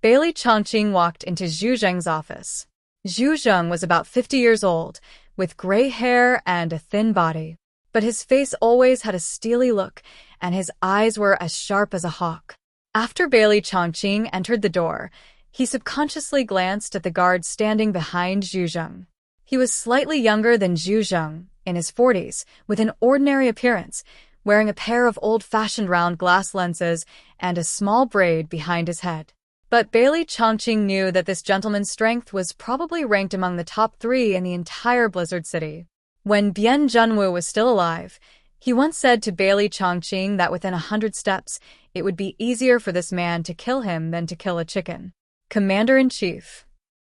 Bailey Chongqing walked into Zhu Zheng's office. Zhu Zheng was about 50 years old, with gray hair and a thin body. But his face always had a steely look, and his eyes were as sharp as a hawk. After Bailey Chongqing entered the door, he subconsciously glanced at the guard standing behind Zhu Zheng. He was slightly younger than Zhu Zheng, in his 40s, with an ordinary appearance, wearing a pair of old-fashioned round glass lenses and a small braid behind his head. But Bailey Chongqing knew that this gentleman's strength was probably ranked among the top 3 in the entire Blizzard City. When Bian Junwu was still alive, he once said to Bailey Chongqing that within 100 steps, it would be easier for this man to kill him than to kill a chicken. Commander-in-Chief.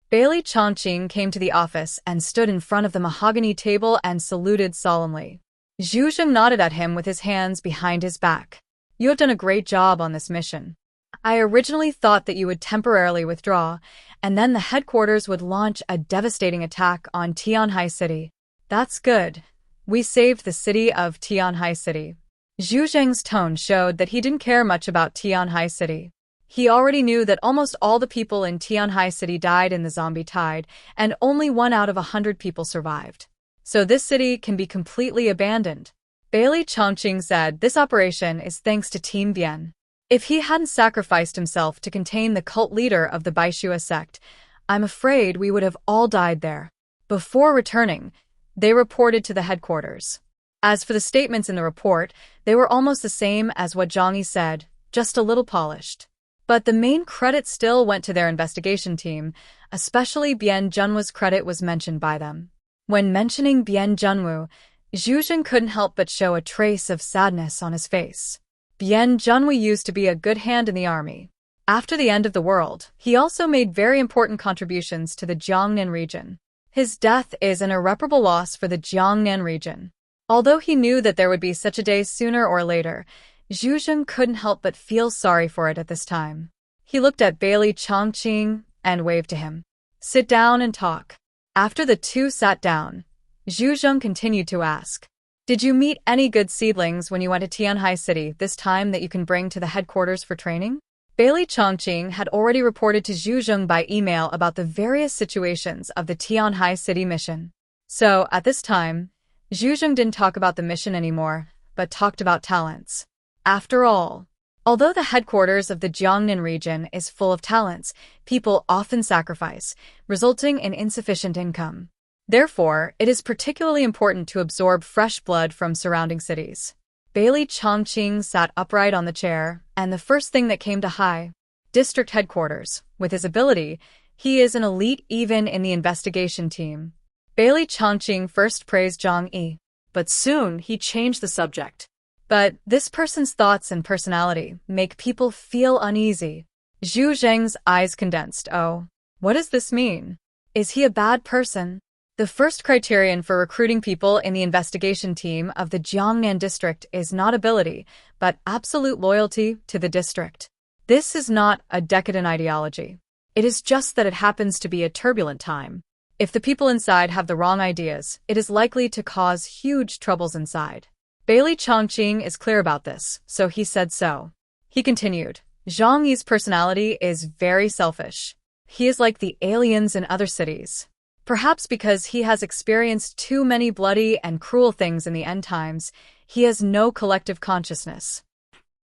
Bailey Chongqing came to the office and stood in front of the mahogany table and saluted solemnly. Zhu Zheng nodded at him with his hands behind his back. You have done a great job on this mission. I originally thought that you would temporarily withdraw, and then the headquarters would launch a devastating attack on Tianhai City. That's good. We saved the city of Tianhai City. Zhu Zheng's tone showed that he didn't care much about Tianhai City. He already knew that almost all the people in Tianhai City died in the zombie tide, and only 1 out of 100 people survived. So this city can be completely abandoned. Bailey Chongqing said this operation is thanks to Team Bian. If he hadn't sacrificed himself to contain the cult leader of the Baishua sect, I'm afraid we would have all died there. Before returning, they reported to the headquarters. As for the statements in the report, they were almost the same as what Zhang Yi said, just a little polished. But the main credit still went to their investigation team, especially Bian Junwu's credit was mentioned by them. When mentioning Bian Junwu, Zhu Zheng couldn't help but show a trace of sadness on his face. Bian Junwu used to be a good hand in the army. After the end of the world, he also made very important contributions to the Jiangnan region. His death is an irreparable loss for the Jiangnan region. Although he knew that there would be such a day sooner or later, Zhu Zheng couldn't help but feel sorry for it at this time. He looked at Bailey Chongqing and waved to him. Sit down and talk. After the two sat down, Zhu Zheng continued to ask, Did you meet any good seedlings when you went to Tianhai City this time that you can bring to the headquarters for training? Bailey Chongqing had already reported to Zhu Zheng by email about the various situations of the Tianhai City mission. So, at this time, Zhu Zheng didn't talk about the mission anymore, but talked about talents. After all, although the headquarters of the Jiangnan region is full of talents, people often sacrifice, resulting in insufficient income. Therefore, it is particularly important to absorb fresh blood from surrounding cities. Bailey Chongqing sat upright on the chair, and the first thing that came to Hai District headquarters, with his ability, he is an elite even in the investigation team. Bailey Chongqing first praised Zhang Yi, but soon he changed the subject. But this person's thoughts and personality make people feel uneasy. Zhu Zheng's eyes condensed. Oh, what does this mean? Is he a bad person? The first criterion for recruiting people in the investigation team of the Jiangnan district is not ability, but absolute loyalty to the district. This is not a decadent ideology. It is just that it happens to be a turbulent time. If the people inside have the wrong ideas, it is likely to cause huge troubles inside. Bailey Chongqing is clear about this, so he said so. He continued, Zhang Yi's personality is very selfish. He is like the aliens in other cities. Perhaps because he has experienced too many bloody and cruel things in the end times, he has no collective consciousness.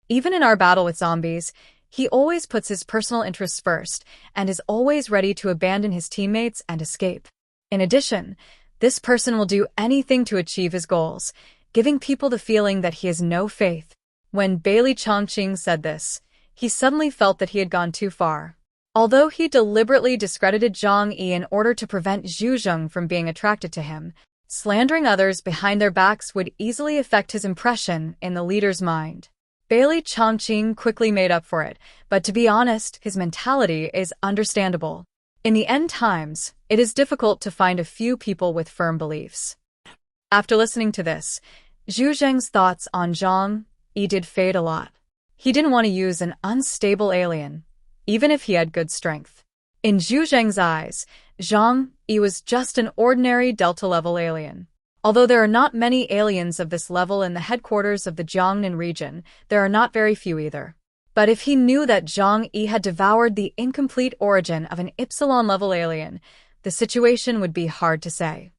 Even in our battle with zombies, he always puts his personal interests first and is always ready to abandon his teammates and escape. In addition, this person will do anything to achieve his goals, giving people the feeling that he has no faith. When Bailey Chongqing said this, he suddenly felt that he had gone too far. Although he deliberately discredited Zhang Yi in order to prevent Zhu Zheng from being attracted to him, slandering others behind their backs would easily affect his impression in the leader's mind. Bailey Chongqing quickly made up for it, but to be honest, his mentality is understandable. In the end times, it is difficult to find a few people with firm beliefs. After listening to this, Zhu Zheng's thoughts on Zhang Yi did fade a lot. He didn't want to use an unstable alien, even if he had good strength. In Zhu Zheng's eyes, Zhang Yi was just an ordinary Delta-level alien. Although there are not many aliens of this level in the headquarters of the Jiangnan region, there are not very few either. But if he knew that Zhang Yi had devoured the incomplete origin of an Epsilon-level alien, the situation would be hard to say.